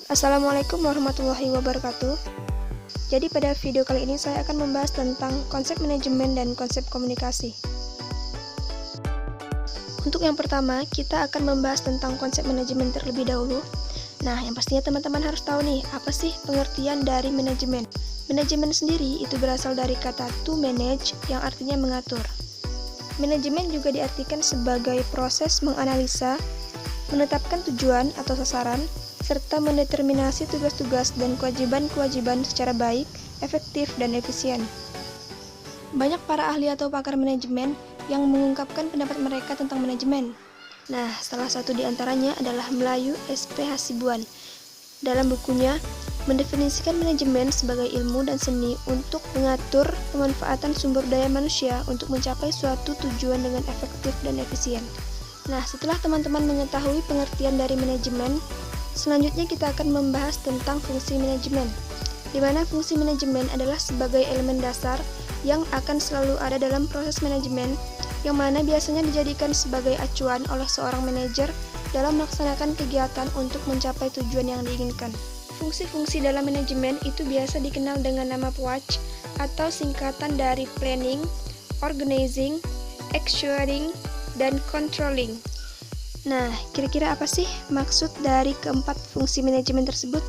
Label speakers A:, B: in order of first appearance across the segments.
A: Assalamualaikum warahmatullahi wabarakatuh. Jadi pada video kali ini saya akan membahas tentang konsep manajemen dan konsep komunikasi. Untuk yang pertama, kita akan membahas tentang konsep manajemen terlebih dahulu. Nah, yang pastinya teman-teman harus tahu nih, apa sih pengertian dari manajemen? Manajemen sendiri itu berasal dari kata to manage yang artinya mengatur. Manajemen juga diartikan sebagai proses menganalisa, menetapkan tujuan atau sasaran, serta mendeterminasi tugas-tugas dan kewajiban-kewajiban secara baik, efektif, dan efisien. Banyak para ahli atau pakar manajemen yang mengungkapkan pendapat mereka tentang manajemen. Nah, salah satu di antaranya adalah Melayu S.P. Hasibuan. Dalam bukunya, mendefinisikan manajemen sebagai ilmu dan seni untuk mengatur pemanfaatan sumber daya manusia untuk mencapai suatu tujuan dengan efektif dan efisien. Nah, setelah teman-teman mengetahui pengertian dari manajemen, selanjutnya kita akan membahas tentang fungsi manajemen, di mana fungsi manajemen adalah sebagai elemen dasar yang akan selalu ada dalam proses manajemen, yang mana biasanya dijadikan sebagai acuan oleh seorang manajer dalam melaksanakan kegiatan untuk mencapai tujuan yang diinginkan. Fungsi-fungsi dalam manajemen itu biasa dikenal dengan nama PWAC atau singkatan dari planning, organizing, executing, dan controlling. Nah, kira-kira apa sih maksud dari keempat fungsi manajemen tersebut?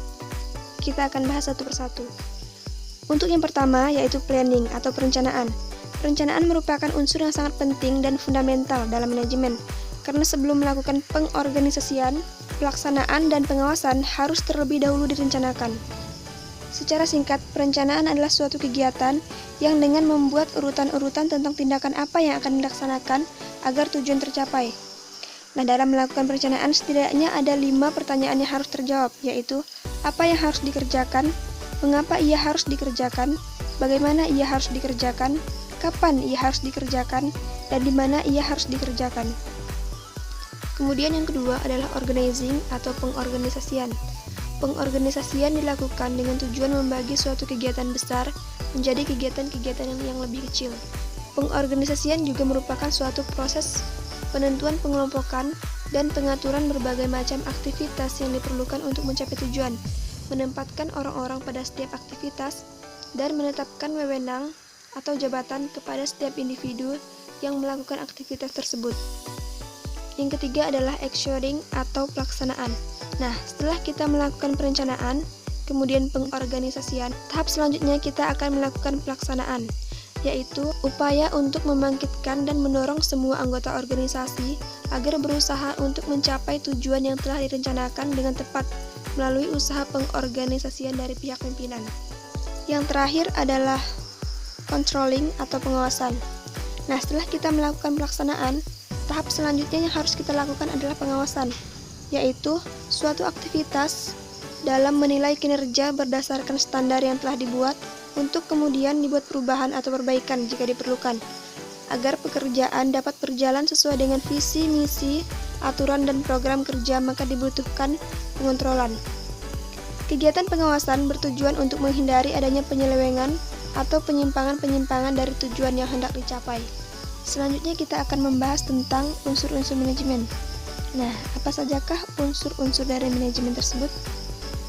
A: Kita akan bahas satu persatu. Untuk yang pertama, yaitu planning atau perencanaan. Perencanaan merupakan unsur yang sangat penting dan fundamental dalam manajemen, karena sebelum melakukan pengorganisasian, pelaksanaan, dan pengawasan harus terlebih dahulu direncanakan. Secara singkat, perencanaan adalah suatu kegiatan yang dengan membuat urutan-urutan tentang tindakan apa yang akan dilaksanakan agar tujuan tercapai. Nah, dalam melakukan perencanaan setidaknya ada 5 pertanyaan yang harus terjawab, yaitu apa yang harus dikerjakan, mengapa ia harus dikerjakan, bagaimana ia harus dikerjakan, kapan ia harus dikerjakan, dan di mana ia harus dikerjakan. Kemudian yang kedua adalah organizing atau pengorganisasian. Pengorganisasian dilakukan dengan tujuan membagi suatu kegiatan besar menjadi kegiatan-kegiatan yang lebih kecil. Pengorganisasian juga merupakan suatu proses penentuan pengelompokan dan pengaturan berbagai macam aktivitas yang diperlukan untuk mencapai tujuan, menempatkan orang-orang pada setiap aktivitas, dan menetapkan wewenang atau jabatan kepada setiap individu yang melakukan aktivitas tersebut. Yang ketiga adalah executing atau pelaksanaan. Nah, setelah kita melakukan perencanaan, kemudian pengorganisasian, tahap selanjutnya kita akan melakukan pelaksanaan, yaitu upaya untuk membangkitkan dan mendorong semua anggota organisasi agar berusaha untuk mencapai tujuan yang telah direncanakan dengan tepat melalui usaha pengorganisasian dari pihak pimpinan. Yang terakhir adalah controlling atau pengawasan. Nah, setelah kita melakukan pelaksanaan, tahap selanjutnya yang harus kita lakukan adalah pengawasan, yaitu suatu aktivitas dalam menilai kinerja berdasarkan standar yang telah dibuat untuk kemudian dibuat perubahan atau perbaikan jika diperlukan, agar pekerjaan dapat berjalan sesuai dengan visi, misi, aturan, dan program kerja, maka dibutuhkan pengontrolan. Kegiatan pengawasan bertujuan untuk menghindari adanya penyelewengan atau penyimpangan-penyimpangan dari tujuan yang hendak dicapai. Selanjutnya kita akan membahas tentang unsur-unsur manajemen. Nah, apa sajakah unsur-unsur dari manajemen tersebut?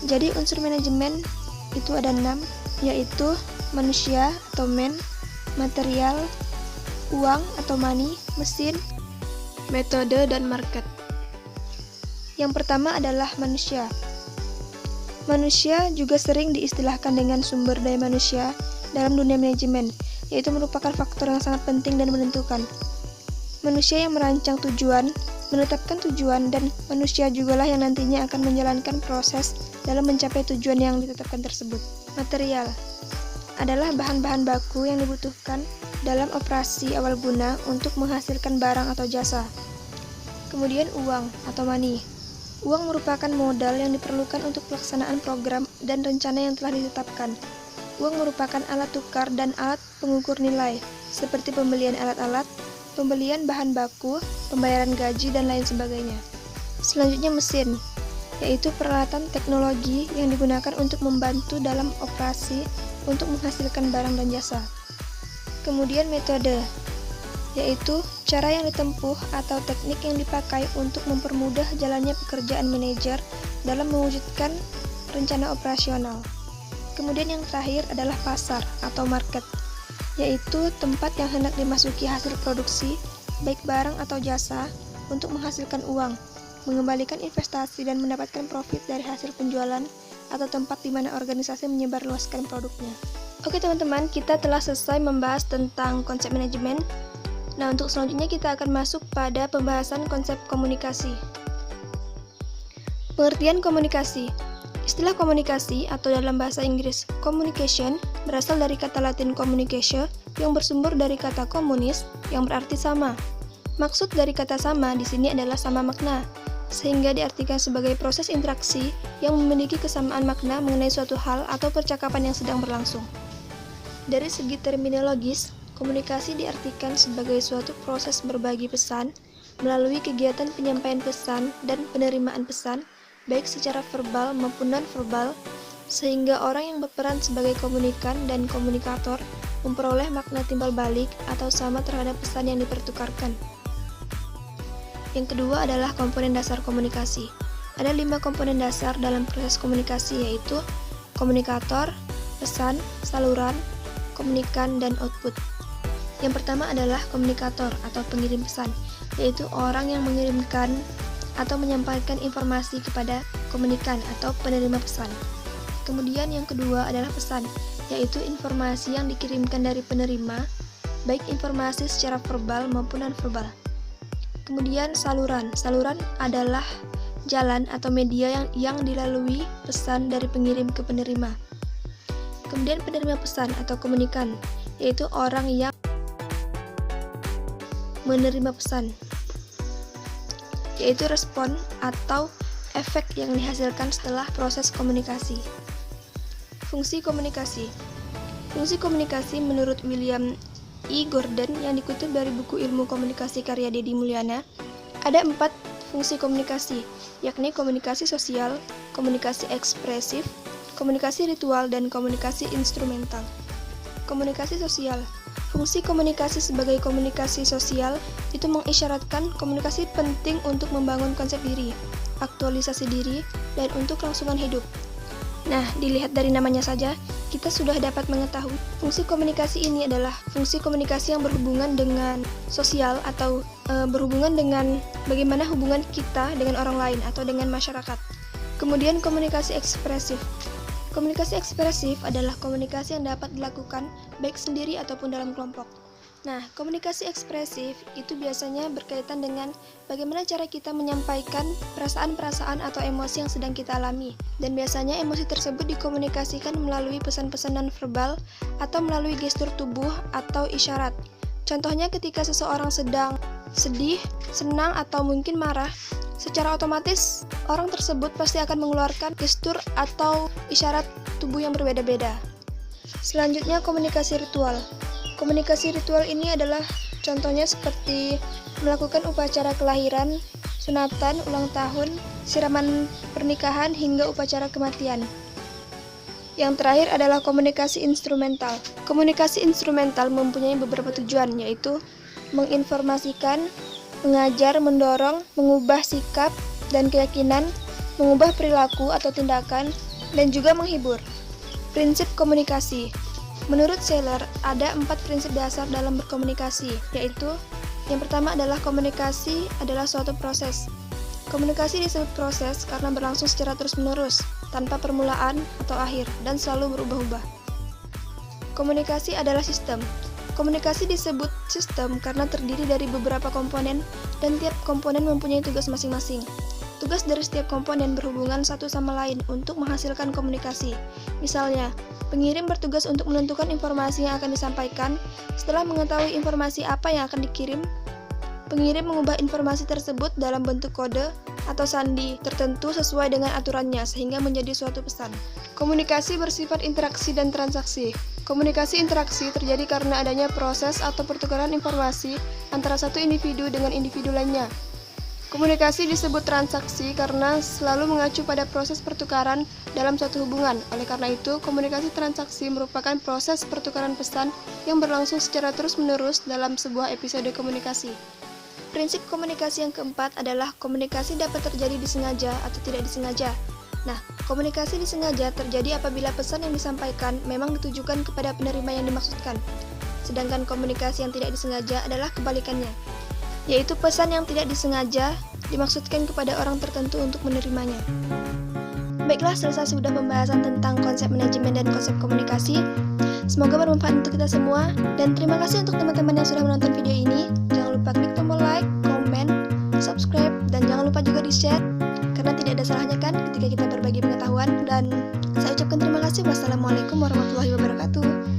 A: Jadi unsur manajemen itu ada 6, yaitu manusia atau man, material, uang atau money, mesin, metode, dan market. Yang pertama adalah manusia. Manusia juga sering diistilahkan dengan sumber daya manusia dalam dunia manajemen, yaitu merupakan faktor yang sangat penting dan menentukan. Manusia yang merancang tujuan, menetapkan tujuan, dan manusia jugalah yang nantinya akan menjalankan proses dalam mencapai tujuan yang ditetapkan tersebut. Material adalah bahan-bahan baku yang dibutuhkan dalam operasi awal guna untuk menghasilkan barang atau jasa. Kemudian uang atau money. Uang merupakan modal yang diperlukan untuk pelaksanaan program dan rencana yang telah ditetapkan. Uang merupakan alat tukar dan alat pengukur nilai, seperti pembelian alat-alat, pembelian bahan baku, pembayaran gaji, dan lain sebagainya. Selanjutnya mesin, yaitu peralatan teknologi yang digunakan untuk membantu dalam operasi untuk menghasilkan barang dan jasa. Kemudian metode, yaitu cara yang ditempuh atau teknik yang dipakai untuk mempermudah jalannya pekerjaan manajer dalam mewujudkan rencana operasional. Kemudian yang terakhir adalah pasar atau market, yaitu tempat yang hendak dimasuki hasil produksi, baik barang atau jasa, untuk menghasilkan uang, mengembalikan investasi dan mendapatkan profit dari hasil penjualan, atau tempat di mana organisasi menyebarluaskan produknya. Oke teman-teman, kita telah selesai membahas tentang konsep manajemen. Nah, untuk selanjutnya kita akan masuk pada pembahasan konsep komunikasi. Pengertian komunikasi. Istilah komunikasi atau dalam bahasa Inggris communication berasal dari kata Latin communicatio yang bersumber dari kata communis yang berarti sama. Maksud dari kata sama di sini adalah sama makna, sehingga diartikan sebagai proses interaksi yang memiliki kesamaan makna mengenai suatu hal atau percakapan yang sedang berlangsung. Dari segi terminologis, komunikasi diartikan sebagai suatu proses berbagi pesan melalui kegiatan penyampaian pesan dan penerimaan pesan, baik secara verbal maupun non-verbal, sehingga orang yang berperan sebagai komunikan dan komunikator memperoleh makna timbal balik atau sama terhadap pesan yang dipertukarkan. Yang kedua adalah komponen dasar komunikasi. Ada 5 komponen dasar dalam proses komunikasi, yaitu komunikator, pesan, saluran, komunikan, dan output. Yang pertama adalah komunikator atau pengirim pesan, yaitu orang yang mengirimkan atau menyampaikan informasi kepada komunikan atau penerima pesan. Kemudian yang kedua adalah pesan, yaitu informasi yang dikirimkan dari penerima, baik informasi secara verbal maupun non-verbal. Kemudian saluran. Saluran adalah jalan atau media yang dilalui pesan dari pengirim ke penerima. Kemudian penerima pesan atau komunikan, yaitu orang yang menerima pesan, yaitu respon atau efek yang dihasilkan setelah proses komunikasi. Fungsi komunikasi. Fungsi komunikasi menurut William E. Gordon yang dikutip dari buku Ilmu Komunikasi karya Deddy Mulyana, ada 4 fungsi komunikasi, yakni komunikasi sosial, komunikasi ekspresif, komunikasi ritual, dan komunikasi instrumental. Komunikasi sosial. Fungsi komunikasi sebagai komunikasi sosial itu mengisyaratkan komunikasi penting untuk membangun konsep diri, aktualisasi diri, dan untuk kelangsungan hidup. Nah, dilihat dari namanya saja, kita sudah dapat mengetahui fungsi komunikasi ini adalah fungsi komunikasi yang berhubungan dengan sosial atau berhubungan dengan bagaimana hubungan kita dengan orang lain atau dengan masyarakat. Kemudian komunikasi ekspresif. Komunikasi ekspresif adalah komunikasi yang dapat dilakukan baik sendiri ataupun dalam kelompok. Nah, komunikasi ekspresif itu biasanya berkaitan dengan bagaimana cara kita menyampaikan perasaan-perasaan atau emosi yang sedang kita alami. Dan biasanya emosi tersebut dikomunikasikan melalui pesan-pesan non-verbal atau melalui gestur tubuh atau isyarat. Contohnya ketika seseorang sedang sedih, senang, atau mungkin marah, secara otomatis orang tersebut pasti akan mengeluarkan gestur atau isyarat tubuh yang berbeda-beda. Selanjutnya komunikasi ritual. Komunikasi ritual ini adalah contohnya seperti melakukan upacara kelahiran, sunatan, ulang tahun, siraman pernikahan, hingga upacara kematian. Yang terakhir adalah komunikasi instrumental. Komunikasi instrumental mempunyai beberapa tujuan, yaitu menginformasikan, mengajar, mendorong, mengubah sikap dan keyakinan, mengubah perilaku atau tindakan, dan juga menghibur. Prinsip komunikasi. Menurut Seller, ada 4 prinsip dasar dalam berkomunikasi, yaitu yang pertama adalah komunikasi adalah suatu proses. Komunikasi disebut proses karena berlangsung secara terus-menerus, tanpa permulaan atau akhir, dan selalu berubah-ubah. Komunikasi adalah sistem. Komunikasi disebut sistem karena terdiri dari beberapa komponen, dan tiap komponen mempunyai tugas masing-masing. Tugas dari setiap komponen berhubungan satu sama lain untuk menghasilkan komunikasi. Misalnya, pengirim bertugas untuk menentukan informasi yang akan disampaikan. Setelah mengetahui informasi apa yang akan dikirim, pengirim mengubah informasi tersebut dalam bentuk kode atau sandi tertentu sesuai dengan aturannya sehingga menjadi suatu pesan. Komunikasi bersifat interaksi dan transaksi. Komunikasi interaksi terjadi karena adanya proses atau pertukaran informasi antara satu individu dengan individu lainnya. Komunikasi disebut transaksi karena selalu mengacu pada proses pertukaran dalam suatu hubungan. Oleh karena itu, komunikasi transaksi merupakan proses pertukaran pesan yang berlangsung secara terus-menerus dalam sebuah episode komunikasi. Prinsip komunikasi yang keempat adalah komunikasi dapat terjadi disengaja atau tidak disengaja. Nah, komunikasi disengaja terjadi apabila pesan yang disampaikan memang ditujukan kepada penerima yang dimaksudkan. Sedangkan komunikasi yang tidak disengaja adalah kebalikannya, yaitu pesan yang tidak disengaja dimaksudkan kepada orang tertentu untuk menerimanya. Baiklah, selesai sudah pembahasan tentang konsep manajemen dan konsep komunikasi. Semoga bermanfaat untuk kita semua, dan terima kasih untuk teman-teman yang sudah menonton video ini. Jangan lupa klik tombol like, komen, subscribe, dan jangan lupa juga di-share, karena tidak ada salahnya kan ketika kita berbagi pengetahuan. Dan saya ucapkan terima kasih. Wassalamualaikum warahmatullahi wabarakatuh.